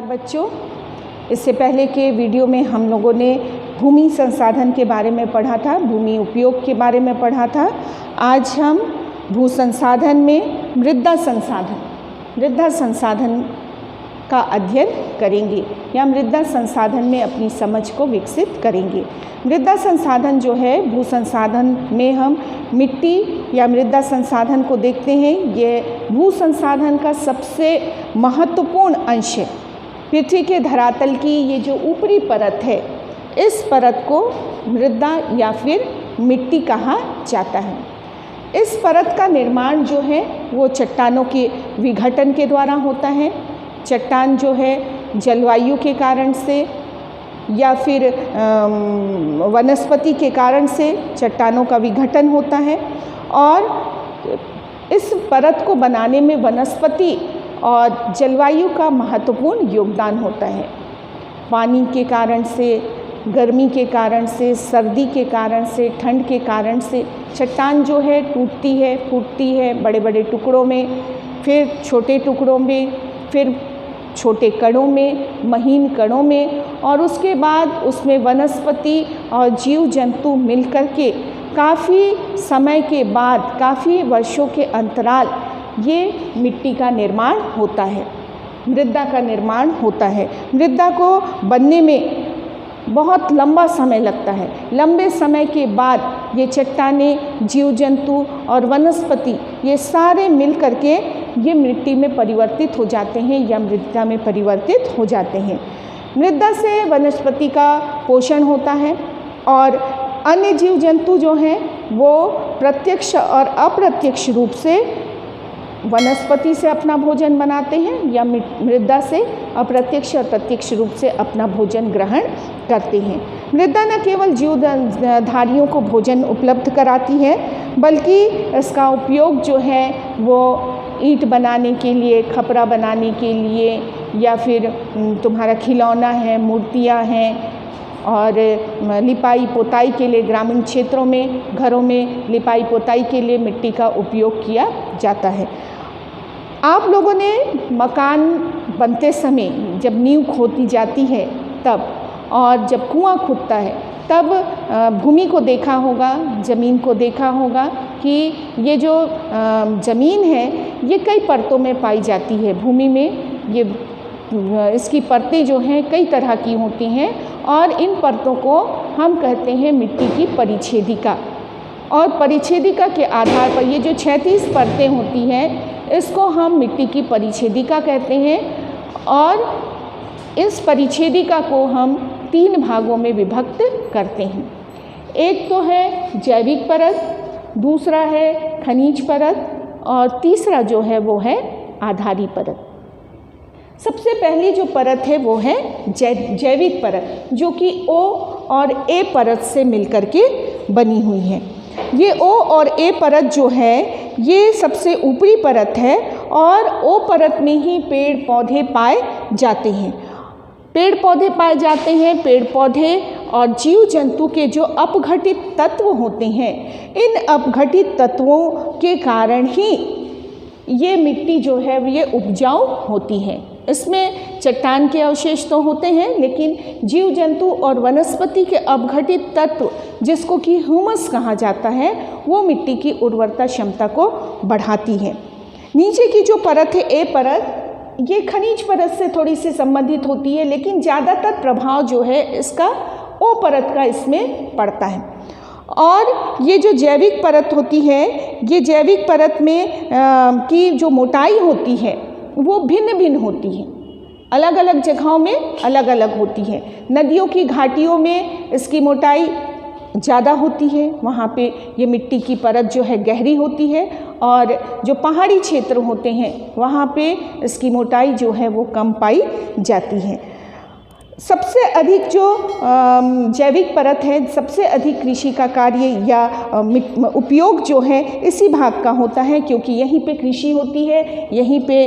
नमस्कार बच्चों। इससे पहले के वीडियो में हम लोगों ने भूमि संसाधन के बारे में पढ़ा था, भूमि उपयोग के बारे में पढ़ा था। आज हम भू संसाधन में मृदा संसाधन का अध्ययन करेंगे या मृदा संसाधन में अपनी समझ को विकसित करेंगे। मृदा संसाधन जो है, भू संसाधन में हम मिट्टी या मृदा संसाधन को देखते हैं। ये भू संसाधन का सबसे महत्वपूर्ण अंश है। पृथ्वी के धरातल की ये जो ऊपरी परत है, इस परत को मृदा या फिर मिट्टी कहा जाता है। इस परत का निर्माण जो है वो चट्टानों के विघटन के द्वारा होता है। चट्टान जो है जलवायु के कारण से या फिर वनस्पति के कारण से चट्टानों का विघटन होता है और इस परत को बनाने में वनस्पति और जलवायु का महत्वपूर्ण योगदान होता है। पानी के कारण से, गर्मी के कारण से, सर्दी के कारण से, ठंड के कारण से चट्टान जो है टूटती है, फूटती है बड़े बड़े टुकड़ों में, फिर छोटे टुकड़ों में, फिर छोटे कणों में, महीन कणों में, और उसके बाद उसमें वनस्पति और जीव जंतु मिलकर के काफ़ी समय के बाद, काफ़ी वर्षों के अंतराल ये मिट्टी का निर्माण होता है, मृदा का निर्माण होता है। मृदा को बनने में बहुत लंबा समय लगता है। लंबे समय के बाद ये चट्टानें, जीव जंतु और वनस्पति ये सारे मिल करके ये मिट्टी में परिवर्तित हो जाते हैं या मृदा में परिवर्तित हो जाते हैं। मृदा से वनस्पति का पोषण होता है और अन्य जीव जंतु जो हैं वो प्रत्यक्ष और अप्रत्यक्ष रूप से वनस्पति से अपना भोजन बनाते हैं या मृदा से अप्रत्यक्ष और प्रत्यक्ष रूप से अपना भोजन ग्रहण करते हैं। मृदा न केवल जीवधारियों को भोजन उपलब्ध कराती है, बल्कि इसका उपयोग जो है वो ईंट बनाने के लिए, खपरा बनाने के लिए, या फिर तुम्हारा खिलौना है, मूर्तियाँ हैं, और लिपाई पोताई के लिए ग्रामीण क्षेत्रों में, घरों में लिपाई पोताई के लिए मिट्टी का उपयोग किया जाता है। आप लोगों ने मकान बनते समय जब नींव खोदी जाती है तब, और जब कुआं खुदता है तब भूमि को देखा होगा, ज़मीन को देखा होगा कि ये जो ज़मीन है ये कई परतों में पाई जाती है। भूमि में ये इसकी परतें जो हैं कई तरह की होती हैं और इन परतों को हम कहते हैं मिट्टी की परिच्छेदिका। और परिच्छेदिका के आधार पर ये जो 36 परतें होती हैं इसको हम मिट्टी की परिच्छेदिका कहते हैं। और इस परिच्छेदिका को हम 3 भागों में विभक्त करते हैं। एक तो है जैविक परत, दूसरा है खनिज परत और तीसरा जो है वो है आधारी परत। सबसे पहली जो परत है वो है जैविक परत, जो कि O और A परत से मिलकर के बनी हुई है। ये O और A परत जो है ये सबसे ऊपरी परत है और O परत में ही पेड़ पौधे पाए जाते हैं। पेड़ पौधे पाए जाते हैं, पेड़ पौधे और जीव जंतु के जो अपघटित तत्व होते हैं, इन अपघटित तत्वों के कारण ही ये मिट्टी जो है ये उपजाऊ होती है। इसमें चट्टान के अवशेष तो होते हैं, लेकिन जीव जंतु और वनस्पति के अपघटित तत्व, जिसको कि ह्यूमस कहा जाता है, वो मिट्टी की उर्वरता क्षमता को बढ़ाती है। नीचे की जो परत है A परत, ये खनिज परत से थोड़ी सी संबंधित होती है, लेकिन ज़्यादातर प्रभाव जो है इसका O परत का इसमें पड़ता है। और ये जो जैविक परत होती है, ये जैविक परत में की जो मोटाई होती है वो भिन्न भिन्न होती है, अलग अलग जगहों में अलग अलग होती है। नदियों की घाटियों में इसकी मोटाई ज़्यादा होती है, वहाँ पे ये मिट्टी की परत जो है गहरी होती है, और जो पहाड़ी क्षेत्र होते हैं वहाँ पे इसकी मोटाई जो है वो कम पाई जाती है। सबसे अधिक जो जैविक परत है, सबसे अधिक कृषि का कार्य या उपयोग जो है इसी भाग का होता है, क्योंकि यहीं पे कृषि होती है, यहीं पे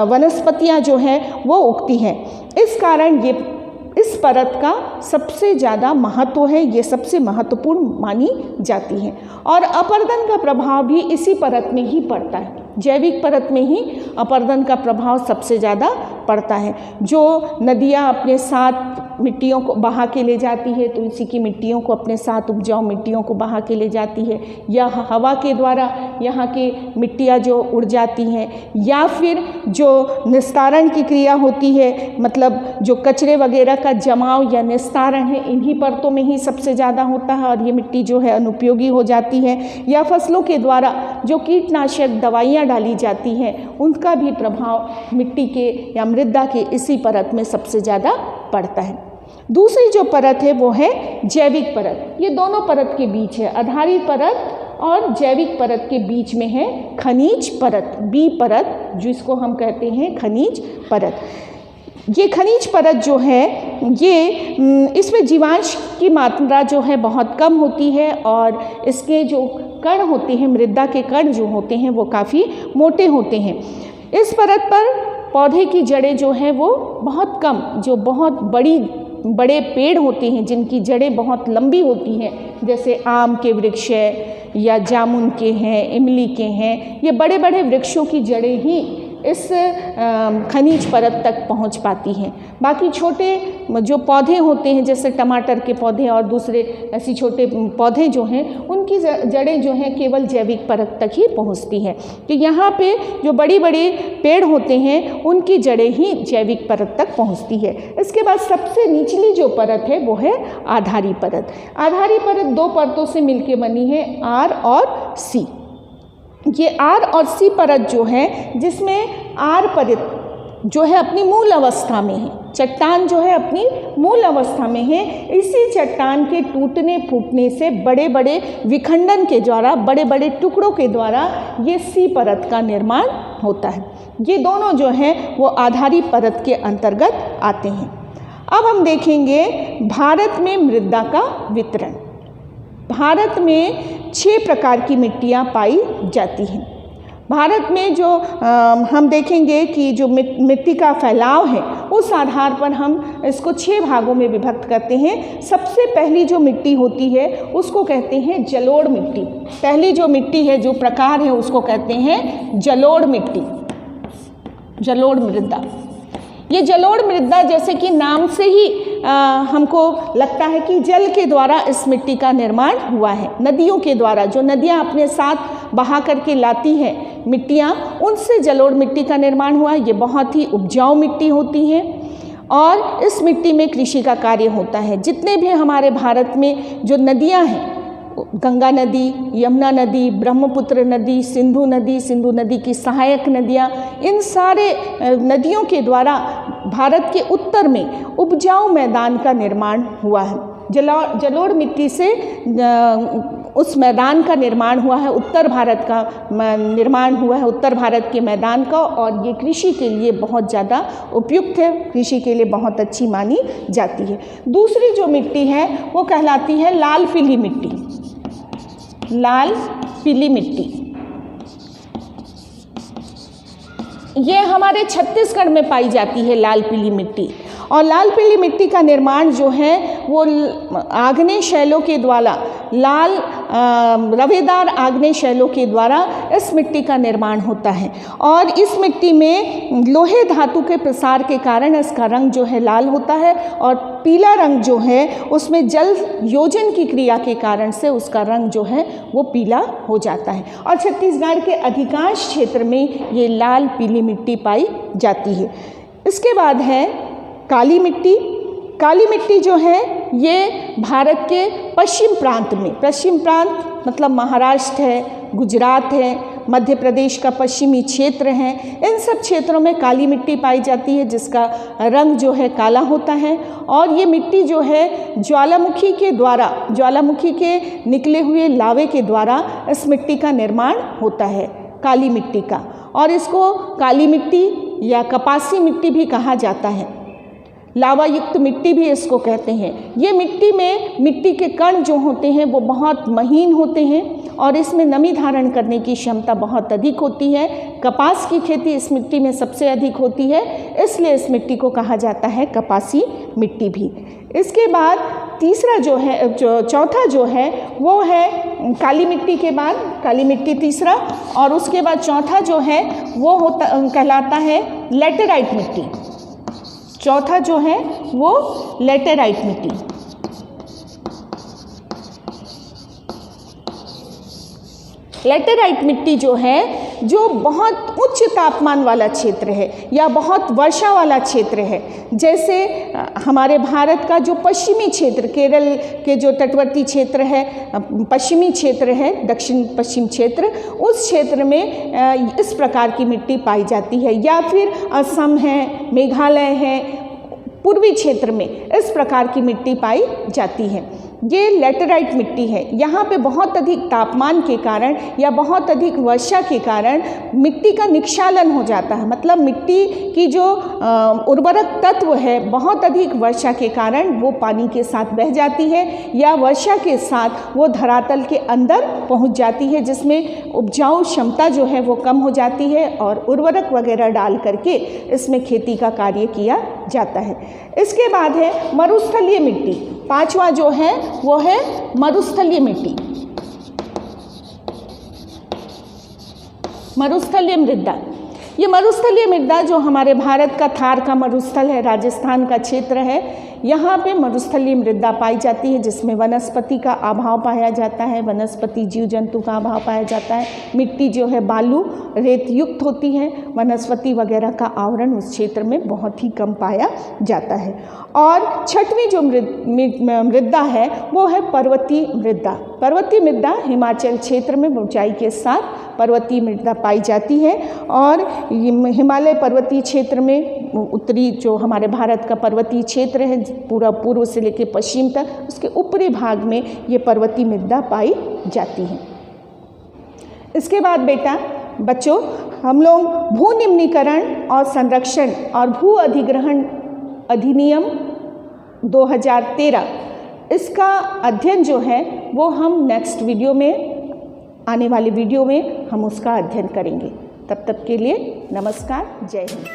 वनस्पतियाँ जो हैं वो उगती हैं। इस कारण ये इस परत का सबसे ज़्यादा महत्व है, ये सबसे महत्वपूर्ण मानी जाती है। और अपर्दन का प्रभाव भी इसी परत में ही पड़ता है, जैविक परत में ही अपर्दन का प्रभाव सबसे ज़्यादा पड़ता है। जो नदियाँ अपने साथ मिट्टियों को बहा के ले जाती है, तुलसी की मिट्टियों को अपने साथ, उपजाऊ मिट्टियों को बहा के ले जाती है, या हवा के द्वारा यहाँ की मिट्टियाँ जो उड़ जाती हैं, या फिर जो निस्तारण की क्रिया होती है, मतलब जो कचरे वगैरह का जमाव या निस्तारण है, इन्हीं परतों में ही सबसे ज़्यादा होता है और ये मिट्टी जो है अनुपयोगी हो जाती है। या फसलों के द्वारा जो कीटनाशक दवाइयाँ डाली जाती हैं, उनका भी प्रभाव मिट्टी के या मृदा के इसी परत में सबसे ज़्यादा पड़ता है। दूसरी जो परत है वो है जैविक परत। ये दोनों परत के बीच है, आधारित परत और जैविक परत के बीच में है खनिज परत, बी परत, जिसको हम कहते हैं खनिज परत। ये खनिज परत जो है ये इसमें जीवांश की मात्रा जो है बहुत कम होती है और इसके जो कण होते हैं, मृदा के कण जो होते हैं वो काफ़ी मोटे होते हैं। इस परत पर पौधे की जड़ें जो हैं वो बहुत कम, जो बहुत बड़े पेड़ होते हैं जिनकी जड़ें बहुत लंबी होती हैं, जैसे आम के वृक्ष है या जामुन के हैं, इमली के हैं, ये बड़े बड़े वृक्षों की जड़ें ही इस खनिज परत तक पहुंच पाती हैं। बाकी छोटे जो पौधे होते हैं, जैसे टमाटर के पौधे और दूसरे ऐसी छोटे पौधे जो हैं, उनकी जड़ें जो हैं केवल जैविक परत तक ही पहुंचती हैं। तो यहाँ पे जो बड़ी बड़ी पेड़ होते हैं उनकी जड़ें ही जैविक परत तक पहुंचती है। इसके बाद सबसे निचली जो परत है वो है आधारी परत। आधारी परत दो परतों से मिलकर बनी है, आर और सी। ये आर और सी परत जो है, जिसमें आर परत जो है अपनी मूल अवस्था में है, चट्टान जो है अपनी मूल अवस्था में है, इसी चट्टान के टूटने फूटने से बड़े बड़े विखंडन के द्वारा, बड़े बड़े टुकड़ों के द्वारा ये सी परत का निर्माण होता है। ये दोनों जो हैं वो आधारी परत के अंतर्गत आते हैं। अब हम देखेंगे भारत में मृदा का वितरण। भारत में 6 प्रकार की मिट्टियाँ पाई जाती हैं। भारत में जो हम देखेंगे कि जो मिट्टी का फैलाव है, उस आधार पर हम इसको 6 भागों में विभक्त करते हैं। सबसे पहली जो मिट्टी होती है उसको कहते हैं जलोढ़ मिट्टी। पहली जो मिट्टी है, जो प्रकार है, उसको कहते हैं जलोढ़ मिट्टी, जलोढ़ मृदा। ये जलोढ़ मृदा, जैसे कि नाम से ही हमको लगता है कि जल के द्वारा इस मिट्टी का निर्माण हुआ है। नदियों के द्वारा, जो नदियाँ अपने साथ बहा करके लाती हैं मिट्टियाँ, उनसे जलोढ़ मिट्टी का निर्माण हुआ है। ये बहुत ही उपजाऊ मिट्टी होती है और इस मिट्टी में कृषि का कार्य होता है। जितने भी हमारे भारत में जो नदियाँ हैं, गंगा नदी, यमुना नदी, ब्रह्मपुत्र नदी, सिंधु नदी की सहायक नदियाँ, इन सारे नदियों के द्वारा भारत के उत्तर में उपजाऊ मैदान का निर्माण हुआ है। जलोढ़ मिट्टी से उस मैदान का निर्माण हुआ है, उत्तर भारत का निर्माण हुआ है, उत्तर भारत के मैदान का, और ये कृषि के लिए बहुत ज़्यादा उपयुक्त है, कृषि के लिए बहुत अच्छी मानी जाती है। दूसरी जो मिट्टी है वो कहलाती है लाल पीली मिट्टी। लाल पीली मिट्टी ये हमारे छत्तीसगढ़ में पाई जाती है, लाल पीली मिट्टी। और लाल पीली मिट्टी का निर्माण जो है वो आग्नेय शैलों के द्वारा, लाल रवेदार आग्नेय शैलों के द्वारा इस मिट्टी का निर्माण होता है। और इस मिट्टी में लोहे धातु के प्रसार के कारण इसका रंग जो है लाल होता है, और पीला रंग जो है उसमें जल योजन की क्रिया के कारण से उसका रंग जो है वो पीला हो जाता है। और छत्तीसगढ़ के अधिकांश क्षेत्र में ये लाल पीली मिट्टी पाई जाती है। इसके बाद है काली मिट्टी। काली मिट्टी जो है ये भारत के पश्चिम प्रांत में, पश्चिम प्रांत मतलब महाराष्ट्र है, गुजरात है, मध्य प्रदेश का पश्चिमी क्षेत्र है, इन सब क्षेत्रों में काली मिट्टी पाई जाती है, जिसका रंग जो है काला होता है। और ये मिट्टी जो है ज्वालामुखी के द्वारा, ज्वालामुखी के निकले हुए लावे के द्वारा इस मिट्टी का निर्माण होता है, काली मिट्टी का। और इसको काली मिट्टी या कपासी मिट्टी भी कहा जाता है, लावा युक्त मिट्टी भी इसको कहते हैं। ये मिट्टी में मिट्टी के कण जो होते हैं वो बहुत महीन होते हैं और इसमें नमी धारण करने की क्षमता बहुत अधिक होती है। कपास की खेती इस मिट्टी में सबसे अधिक होती है, इसलिए इस मिट्टी को कहा जाता है कपासी मिट्टी भी। इसके बाद तीसरा जो है, चौथा जो है वो है काली मिट्टी के बाद, काली मिट्टी तीसरा, और उसके बाद चौथा जो है वो कहलाता है लैटेराइट मिट्टी। चौथा जो है वो लेटेराइट मिट्टी। लेटेराइट मिट्टी जो है जो बहुत उच्च तापमान वाला क्षेत्र है या बहुत वर्षा वाला क्षेत्र है, जैसे हमारे भारत का जो पश्चिमी क्षेत्र, केरल के जो तटवर्ती क्षेत्र है, पश्चिमी क्षेत्र है, दक्षिण पश्चिम क्षेत्र, उस क्षेत्र में इस प्रकार की मिट्टी पाई जाती है। या फिर असम है, मेघालय है, पूर्वी क्षेत्र में इस प्रकार की मिट्टी पाई जाती है। ये लेटेराइट मिट्टी है। यहाँ पे बहुत अधिक तापमान के कारण या बहुत अधिक वर्षा के कारण मिट्टी का निक्षालन हो जाता है, मतलब मिट्टी की जो उर्वरक तत्व है बहुत अधिक वर्षा के कारण वो पानी के साथ बह जाती है या वर्षा के साथ वो धरातल के अंदर पहुँच जाती है, जिसमें उपजाऊ क्षमता जो है वो कम हो जाती है और उर्वरक वगैरह डाल करके इसमें खेती का कार्य किया जाता है। इसके बाद है मरुस्थलीय मिट्टी। पांचवा जो है वो है मरुस्थलीय मिट्टी, मरुस्थलीय मृदा। ये मरुस्थलीय मृदा जो हमारे भारत का थार का मरुस्थल है, राजस्थान का क्षेत्र है, यहाँ पे मरुस्थलीय मृदा पाई जाती है, जिसमें वनस्पति का अभाव पाया जाता है, वनस्पति जीव जंतु का अभाव पाया जाता है। मिट्टी जो है बालू रेत युक्त होती है, वनस्पति वगैरह का आवरण उस क्षेत्र में बहुत ही कम पाया जाता है। और छठवीं जो मृदा है वो है पर्वतीय मृदा। पर्वतीय मृदा हिमाचल क्षेत्र में ऊंचाई के साथ पर्वतीय मृदा पाई जाती है और हिमालय पर्वतीय क्षेत्र में, उत्तरी जो हमारे भारत का पर्वतीय क्षेत्र है पूरा पूर्व से लेकर पश्चिम तक, उसके ऊपरी भाग में ये पर्वतीय मृदा पाई जाती है। इसके बाद बेटा बच्चों हम लोग भू निम्नीकरण और संरक्षण और भू अधिग्रहण अधिनियम 2013 इसका अध्ययन जो है वो हम नेक्स्ट वीडियो में, आने वाले वीडियो में हम उसका अध्ययन करेंगे। तब तक के लिए नमस्कार, जय हिंद।